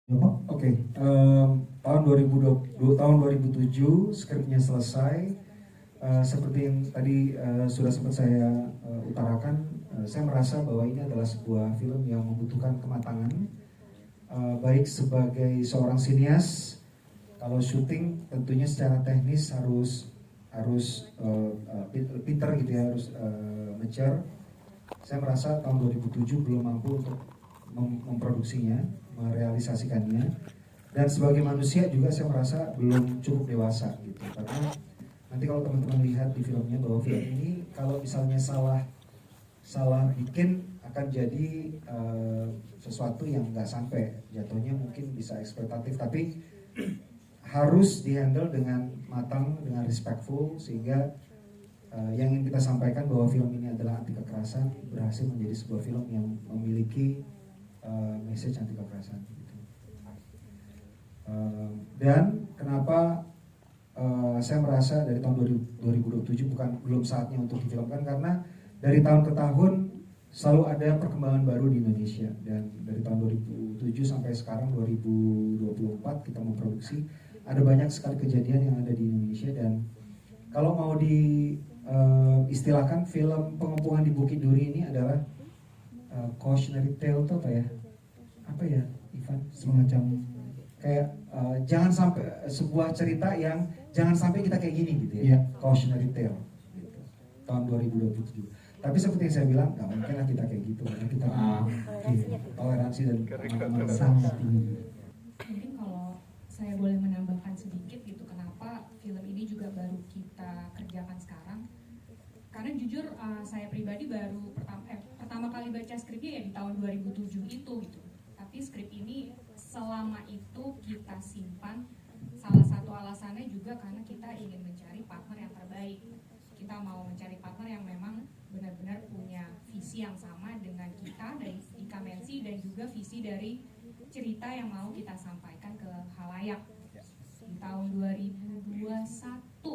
Oke, tahun 2020, tahun 2007 skripnya selesai. Seperti yang tadi sudah sempat saya utarakan, saya merasa bahwa ini adalah sebuah film yang membutuhkan kematangan, baik sebagai seorang sinias. Kalau syuting tentunya secara teknis harus pinter gitu ya, harus mature. Saya merasa tahun 2007 belum mampu untuk memproduksinya, merealisasikannya, dan sebagai manusia juga saya merasa belum cukup dewasa gitu. Karena nanti kalau teman-teman lihat di filmnya bahwa film ini kalau misalnya salah bikin akan jadi sesuatu yang nggak sampai, jatuhnya mungkin bisa eksploitatif, tapi harus dihandle dengan matang, dengan respectful, sehingga yang ingin kita sampaikan bahwa film ini adalah anti kekerasan berhasil menjadi sebuah film yang memiliki message anti kekerasan gitu. Dan kenapa saya merasa dari tahun 2027 belum saatnya untuk difilmkan, karena dari tahun ke tahun selalu ada perkembangan baru di Indonesia, dan dari tahun 2007 sampai sekarang 2024 kita memproduksi, ada banyak sekali kejadian yang ada di Indonesia. Dan kalau mau istilahkan film Pengepungan di Bukit Duri ini adalah cautionary tale tuh apa ya Ivan, semacam kayak jangan sampai sebuah cerita yang jangan sampai kita kayak gini gitu ya, cautionary tale gitu, tahun 2027. Tapi seperti yang saya bilang, nggak mungkin lah kita kayak gitu, karena kita toleransi dan pengalaman sangat tinggi. Mungkin kalau saya boleh menambahkan sedikit gitu, kenapa film ini juga baru kita kerjakan sekarang. Karena jujur saya pribadi baru pertama kali baca skripnya ya di tahun 2007 itu gitu. Tapi skrip ini selama itu kita simpan, salah satu alasannya juga karena kita ingin mencari partner yang terbaik. Kita mau mencari partner yang memang benar-benar punya visi yang sama dengan kita dari Ikamensi, dan juga visi dari cerita yang mau kita sampaikan ke halayak. Di tahun 2021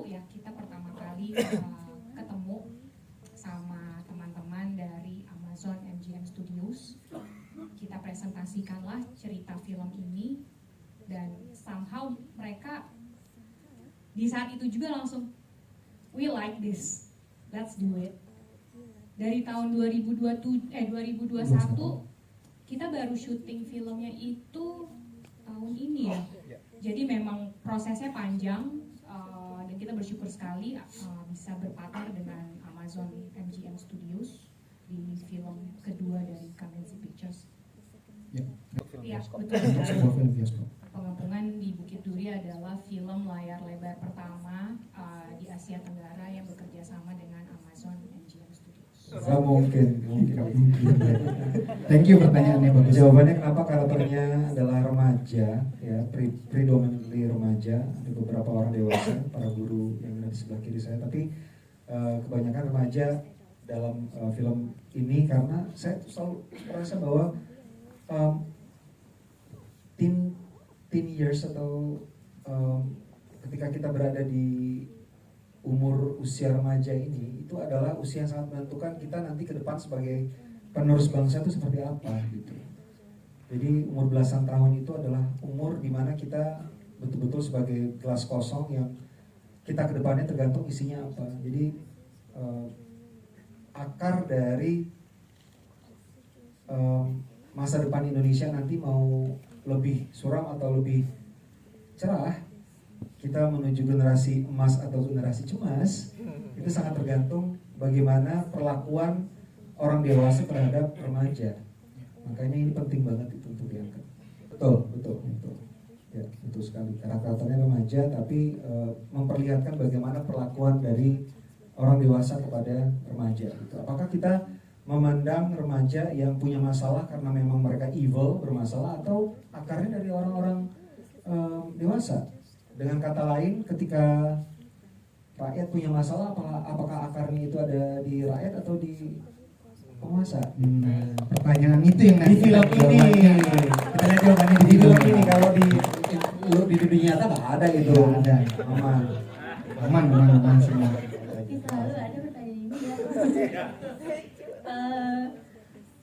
ya kita pertama kali ketemu sama teman-teman dari Amazon MGM Studios. Kita presentasikanlah cerita film ini, dan somehow mereka di saat itu juga langsung, we like this, let's do it. Dari tahun 2021 kita baru syuting filmnya itu tahun ini ya. Jadi memang prosesnya panjang, dan kita bersyukur sekali bisa berpartner dengan Amazon MGM Studios di film kedua dari Kamenzi Pictures. Ya, betul. Pengepungan di Bukit Duri adalah film layar lebar pertama di Asia Tenggara yang bekerja sama dengan Amazon MGM Studios. Gak mungkin. Thank you, pertanyaannya bagus. Jawabannya kenapa karakternya adalah remaja, ya, predominantly remaja. Ada beberapa orang dewasa, para guru yang ada di sebelah kiri saya, tapi kebanyakan remaja dalam film ini, karena saya tuh selalu merasa bahwa teen years atau ketika kita berada di umur usia remaja ini, itu adalah usia yang sangat menentukan kita nanti ke depan sebagai penerus bangsa itu seperti apa gitu. Jadi umur belasan tahun itu adalah umur dimana kita betul-betul sebagai gelas kosong yang kita ke depannya tergantung isinya apa. Jadi akar dari masa depan Indonesia nanti mau lebih suram atau lebih cerah, kita menuju generasi emas atau generasi cemas, itu sangat tergantung bagaimana perlakuan orang dewasa terhadap remaja. Makanya ini penting banget itu untuk diangkat. Betul. Ya, betul sekali. Karakternya remaja, tapi memperlihatkan bagaimana perlakuan dari orang dewasa kepada remaja. Gitu. Apakah kita memandang remaja yang punya masalah karena memang mereka evil, bermasalah, atau akarnya dari orang-orang dewasa? Dengan kata lain, ketika rakyat punya masalah, apakah akarnya itu ada di rakyat atau di penguasa? Pertanyaan itu yang Di film ini, kita lihat jawabannya di film ini. Kalau di dunia nyata nggak ada gitu. Nggak ada. Aman semua. Tapi selalu ada pertanyaan ini ya.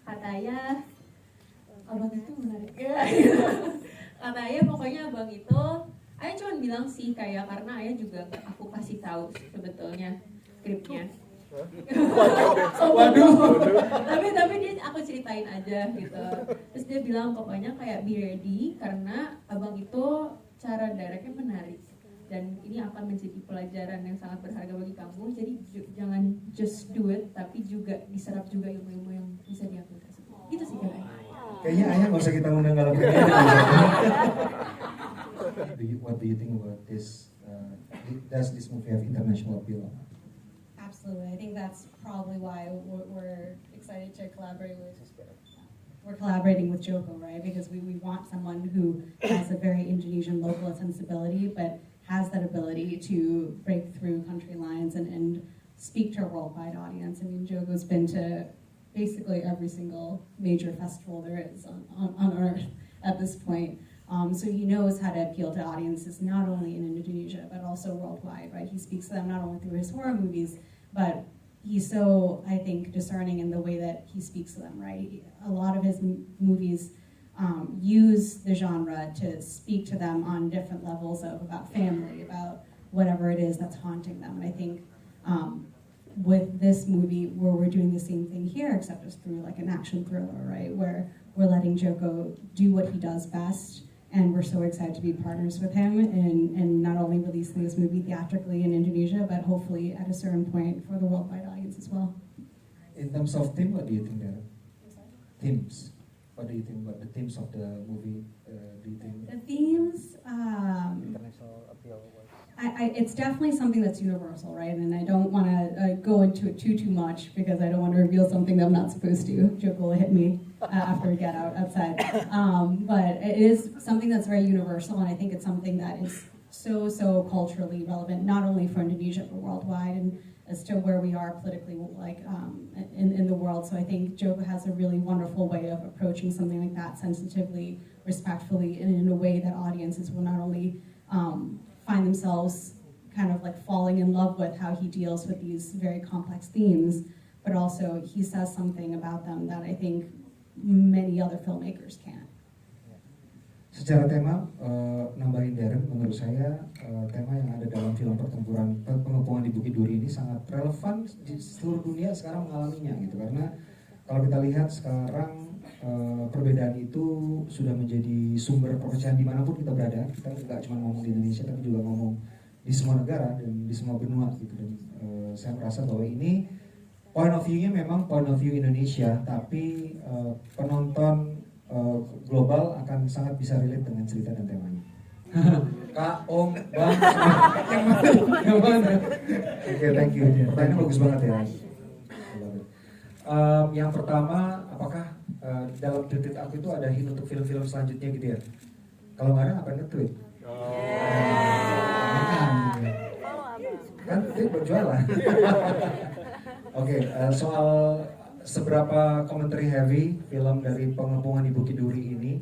Katanya abang itu menarik. kata ayah pokoknya abang itu, ayah cuma bilang sih kayak karena ayah juga nggak aku kasih tahu sebetulnya skripnya. Waduh. tapi dia aku ceritain aja gitu. Terus dia bilang pokoknya kayak be ready karena abang itu cara directnya menarik dan ini akan menjadi pelajaran yang sangat berharga bagi kamu. Jadi jangan just do it tapi juga diserap juga ilmu-ilmu yang bisa diambil tersebut. Gitu sih katanya. Kayaknya ayah nggak usah kita undang dalam ini. What do you think about this? Does this movie have international appeal? Absolutely. I think that's probably why we're excited to collaborate with. We're collaborating with Joko, right? Because we want someone who has a very Indonesian local sensibility, but has that ability to break through country lines and speak to a worldwide audience. I mean, Joko's been to basically every single major festival there is on Earth at this point. So he knows how to appeal to audiences not only in Indonesia, but also worldwide, right? He speaks to them not only through his horror movies, but he's so, I think, discerning in the way that he speaks to them, right? A lot of his movies use the genre to speak to them on different levels of about family, about whatever it is that's haunting them. And I think with this movie, where we're doing the same thing here, except it's through like an action thriller, right? Where we're letting Joko do what he does best. And we're so excited to be partners with him and not only releasing this movie theatrically in Indonesia, but hopefully at a certain point for the worldwide audience as well. In terms of theme, what do you think there? Themes. What do you think about the themes of the movie? Do you think? The themes, International appeal. it's definitely something that's universal, right? And I don't want to go into it too much because I don't want to reveal something that I'm not supposed to. Joko will hit me after we get outside. But it is something that's very universal, and I think it's something that is so culturally relevant, not only for Indonesia but worldwide, and as to where we are politically, like in the world. So I think Joko has a really wonderful way of approaching something like that sensitively, respectfully, and in a way that audiences will not only find themselves kind of like falling in love with how he deals with these very complex themes, but also he says something about them that I think many other filmmakers can't. Secara tema, nambahin Darren, menurut saya tema yang ada dalam film pertempuran pengepungan di Bukit Duri ini sangat relevan di seluruh dunia sekarang mengalaminya gitu, karena kalau kita lihat sekarang perbedaan itu sudah menjadi sumber perpecahan dimanapun kita berada. Kita nggak cuma ngomong di Indonesia tapi juga ngomong di semua negara dan di semua benua gitu. Dan saya merasa bahwa ini point of view-nya memang point of view Indonesia, tapi penonton global akan sangat bisa relate dengan cerita dan temanya. Kak, Om, Bang, yang mana? Oke, thank you. Pertanyaannya bagus banget ya. Yang pertama, apakah dalam tweet aku itu ada hint untuk film-film selanjutnya gitu ya? Kalau nggak ada, ngapain nge-tweet? Kan tweet berjualan. Oke, soal seberapa commentary heavy film dari pengepungan di Bukit Duri ini,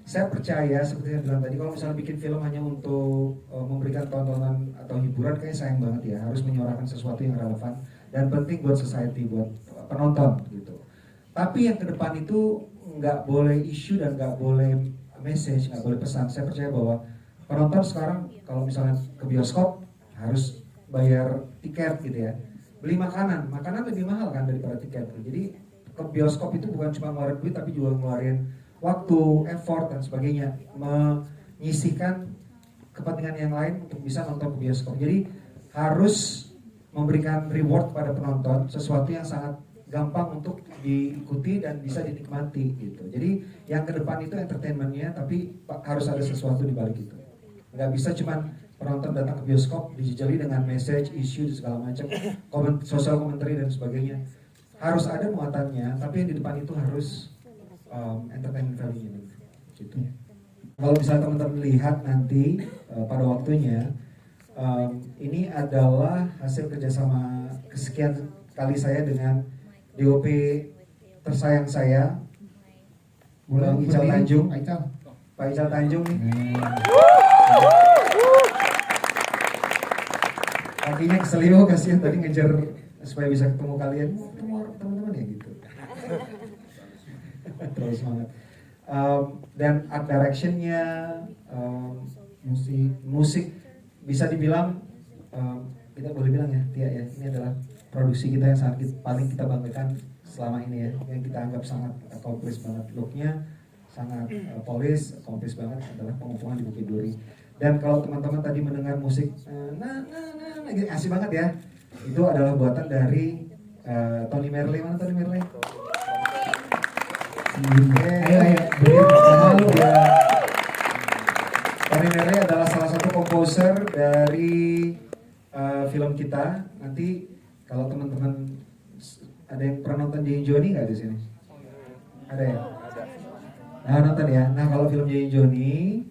saya percaya seperti yang bilang tadi, kalau misalnya bikin film hanya untuk memberikan tontonan atau hiburan, kayaknya sayang banget ya. Harus menyuarakan sesuatu yang relevan dan penting buat society, buat penonton gitu. Tapi yang ke depan itu nggak boleh isu dan nggak boleh message, nggak boleh pesan. Saya percaya bahwa penonton sekarang kalau misalnya ke bioskop harus bayar tiket gitu ya. Beli makanan lebih mahal kan daripada tiket. Jadi ke bioskop itu bukan cuma ngeluarin duit tapi juga ngeluarin waktu, effort dan sebagainya, menyisihkan kepentingan yang lain untuk bisa nonton ke bioskop. Jadi harus memberikan reward kepada penonton, sesuatu yang sangat gampang untuk diikuti dan bisa dinikmati gitu. Jadi yang ke depan itu entertainmentnya, tapi harus ada sesuatu di balik itu. Nggak bisa cuman penonton datang ke bioskop dijejali dengan message, isu dan segala macam, social commentary dan sebagainya. Harus ada muatannya, tapi yang di depan itu harus entertainment value-nya gitu. Kalau misalnya teman-teman lihat nanti pada waktunya, ini adalah hasil kerjasama kesekian kali saya dengan DOP tersayang saya, Bang Ical Tanjung. Pak Ical Tanjung nih. Kakinya keselio, kasihan tadi ngejar supaya bisa ketemu kalian, ketemu teman-teman ya gitu. Terus semangat. Dan art directionnya, musik bisa dibilang, kita boleh bilang ya Tia ya, ini adalah produksi kita yang sangat paling kita banggakan selama ini ya, yang kita anggap sangat accomplished banget. Looknya sangat polis, accomplished banget adalah Pengepungan di Bukit Duri. Dan kalau teman-teman tadi mendengar musik gitu, asik banget ya, itu adalah buatan dari Tony Merle. Mana Tony Merle? Ayo. Malu ya. Tony Merle adalah salah satu komposer dari film kita. Nanti kalau teman-teman ada yang pernah nonton Jay Johnny nggak di sini? Ada ya? Nah nonton ya. Nah kalau film Jay Johnny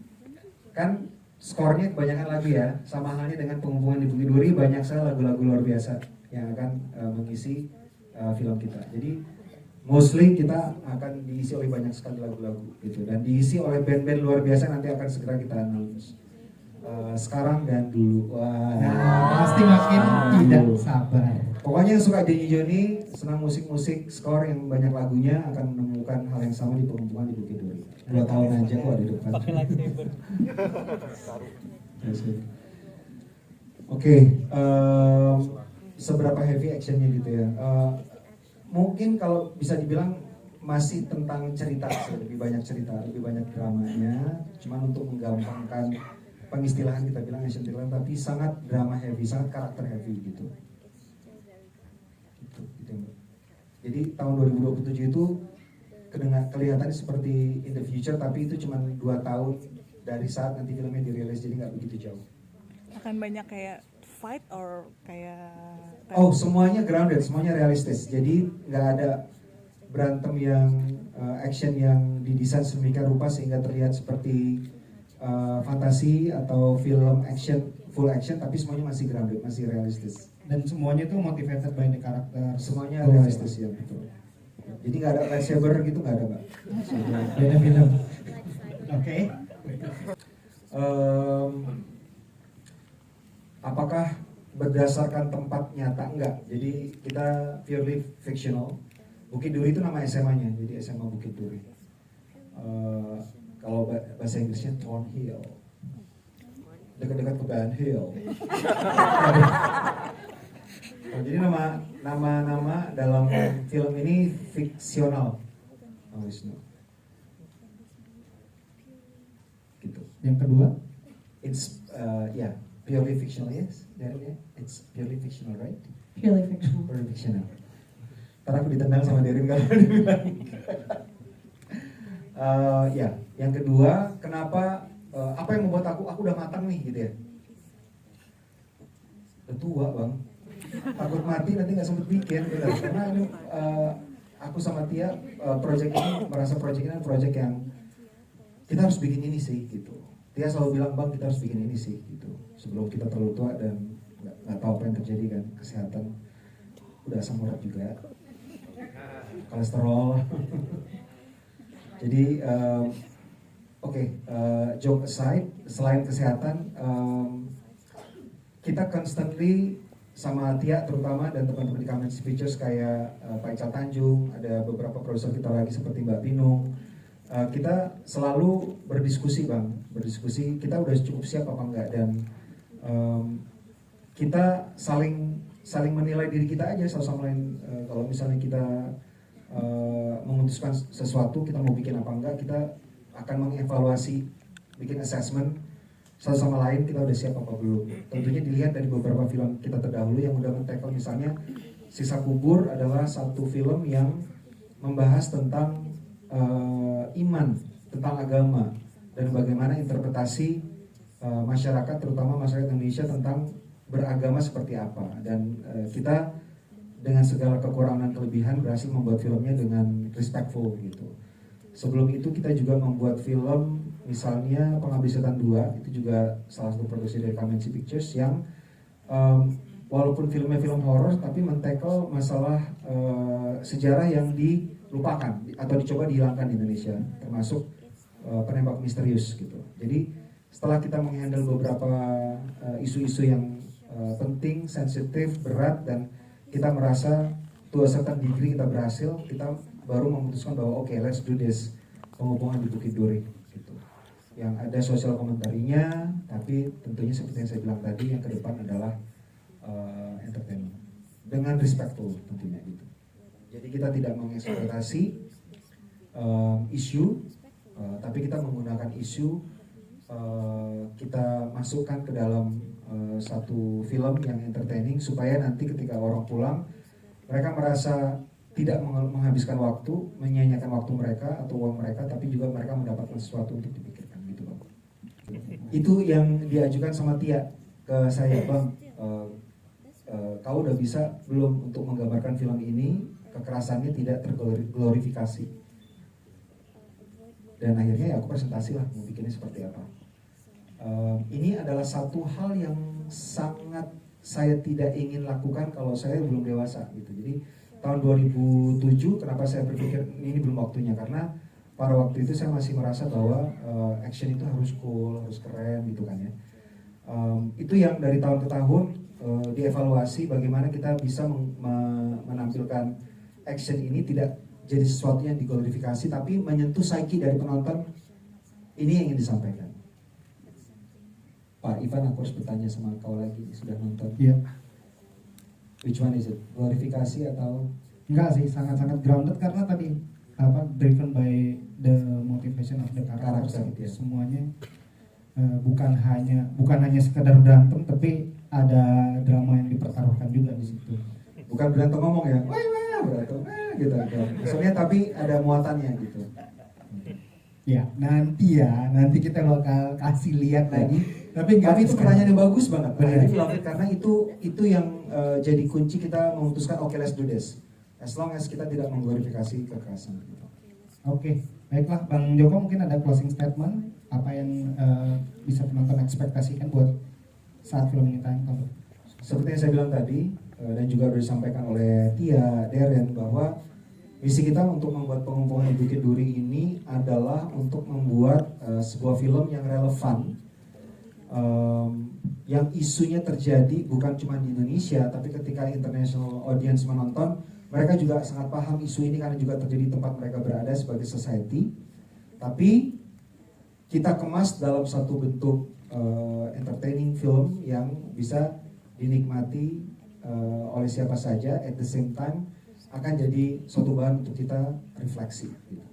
kan skornya kebanyakan lagu ya. Sama halnya dengan Pengepungan di Bukit Duri, banyak sekali lagu-lagu luar biasa yang akan mengisi film kita. Jadi mostly kita akan diisi oleh banyak sekali lagu-lagu gitu, dan diisi oleh band-band luar biasa. Nanti akan segera kita announce. Sekarang dan dulu. Wah. Nah, pasti makin tidak sabar. Pokoknya yang suka Denny Johnny, senang musik-musik skor yang banyak lagunya, akan menemukan hal yang sama di Pengepungan di Bukit Duri. 2 tahun aja kok di depan. Pakai lightsaber. Oke, seberapa heavy actionnya gitu ya? Mungkin kalau bisa dibilang masih tentang cerita sih, lebih banyak cerita, lebih banyak dramanya. Cuman untuk menggampangkan pengistilahan kita bilang action thriller, tapi sangat drama heavy, sangat karakter heavy gitu. Gitu. Jadi tahun 2027 itu kelihatannya seperti in the future, tapi itu cuma 2 tahun dari saat nanti filmnya dirilis, jadi nggak begitu jauh. Akan banyak kayak fight or kayak Oh, semuanya grounded, semuanya realistis. Jadi nggak ada berantem yang action yang didesain sedemikian rupa sehingga terlihat seperti fantasi atau film action, full action, tapi semuanya masih grounded, masih realistis. Dan semuanya tuh motivated by the karakter. Semuanya realistis ya, betul. Jadi nggak ada lightsaber gitu, nggak ada Mbak. Beda film. Oke. Apakah berdasarkan tempat nyata? Enggak. Jadi kita purely fictional. Bukit Duri itu nama SMA-nya, jadi SMA Bukit Duri. Kalau bahasa Inggrisnya Thornhill, dekat-dekat ke Ban Hill. Jadi nama dalam film ini fiksional. Gitu. Yang kedua, It's purely fictional, yes. It's purely fictional, right? Purely fictional. Purely fictional. Ntar aku ditendang sama Derin kalau dibilang. Yang kedua, kenapa? Apa yang membuat aku udah matang nih gitu ya? Udah tua bang, takut mati nanti nggak sempet bikin. Gitu. Karena ini aku sama Tia project ini merasa project ini project yang kita harus bikin ini sih gitu. Tia selalu bilang bang kita harus bikin ini sih gitu. Sebelum kita terlalu tua dan nggak tahu apa yang terjadi kan, kesehatan udah asam urat juga, kolesterol. Jadi joke aside, selain kesehatan, kita constantly sama Tia terutama dan teman-teman di Kamensi Pictures kayak Pak Ical Tanjung, ada beberapa produser kita lagi seperti Mbak Pinung, kita selalu berdiskusi kita udah cukup siap apa enggak, dan kita saling menilai diri kita aja satu sama lain. Kalau misalnya kita memutuskan sesuatu, kita mau bikin apa enggak, kita akan mengevaluasi, bikin assessment satu sama lain, kita udah siap apa belum. Tentunya dilihat dari beberapa film kita terdahulu yang udah men-tackle, misalnya Sisa Kubur adalah satu film yang membahas tentang iman, tentang agama, dan bagaimana interpretasi masyarakat, terutama masyarakat Indonesia tentang beragama seperti apa. Dan kita dengan segala kekurangan dan kelebihan berhasil membuat filmnya dengan respectful gitu. Sebelum itu kita juga membuat film misalnya Pengabdi Setan 2, itu juga salah satu produksi dari Kamensi Pictures yang walaupun filmnya film horor tapi men-tackle masalah sejarah yang dilupakan atau dicoba dihilangkan di Indonesia, termasuk penembak misterius gitu. Jadi setelah kita menghandle beberapa isu-isu yang penting, sensitif, berat, dan kita merasa to a certain degree kita berhasil, kita baru memutuskan bahwa oke, let's do this. Pengepungan di Bukit Duri gitu. Yang ada sosial komentarinya, tapi tentunya seperti yang saya bilang tadi, yang ke depan adalah entertainment dengan respectful tentunya gitu. Jadi kita tidak mengeksploitasi isu, tapi kita menggunakan isu, kita masukkan ke dalam satu film yang entertaining supaya nanti ketika orang pulang mereka merasa tidak menghabiskan waktu, menyia-nyiakan waktu mereka atau uang mereka, tapi juga mereka mendapatkan sesuatu untuk dipikirkan gitu Bang. Itu yang diajukan sama Tia ke saya, Bang. Kau udah bisa belum untuk menggambarkan film ini kekerasannya tidak terglorifikasi? Dan akhirnya ya aku presentasi lah mau bikinnya seperti apa. Ini adalah satu hal yang sangat saya tidak ingin lakukan kalau saya belum dewasa gitu. Jadi tahun 2007 kenapa saya berpikir ini belum waktunya, karena pada waktu itu saya masih merasa bahwa action itu harus cool, harus keren gitu kan ya. Itu yang dari tahun ke tahun dievaluasi bagaimana kita bisa menampilkan action ini tidak jadi sesuatu yang diglorifikasi tapi menyentuh psyche dari penonton. Ini yang ingin disampaikan. Pak Ivan, aku harus bertanya sama kau lagi, sudah nonton? Iya. Which one is it? Glorifikasi atau? Enggak sih, sangat-sangat grounded karena tadi driven by the motivation of the characters. Karakter, ya. Semuanya bukan hanya sekedar berantem, tapi ada drama yang dipertaruhkan juga di situ. Bukan berantem ngomong ya, wah berantem, gitu. Maksudnya tapi ada muatannya gitu. Ya, nanti kita bakal kasih lihat lagi. Tapi Itu pertanyaan yang bagus banget. Benar. Karena itu yang jadi kunci kita memutuskan oke, let's do this. As long as kita tidak mengglorifikasi kekerasan. Gitu. Oke, baiklah Bang Joko, mungkin ada closing statement apa yang bisa penonton ekspektasikan buat saat film ini tayang? Seperti yang saya bilang tadi dan juga sudah disampaikan oleh Tia, Darren, bahwa misi kita untuk membuat Pengepungan di Bukit Duri ini adalah untuk membuat sebuah film yang relevan, yang isunya terjadi bukan cuma di Indonesia, tapi ketika international audience menonton, mereka juga sangat paham isu ini karena juga terjadi di tempat mereka berada sebagai society. Tapi kita kemas dalam satu bentuk entertaining film yang bisa dinikmati oleh siapa saja, at the same time akan jadi suatu bahan untuk kita refleksi gitu.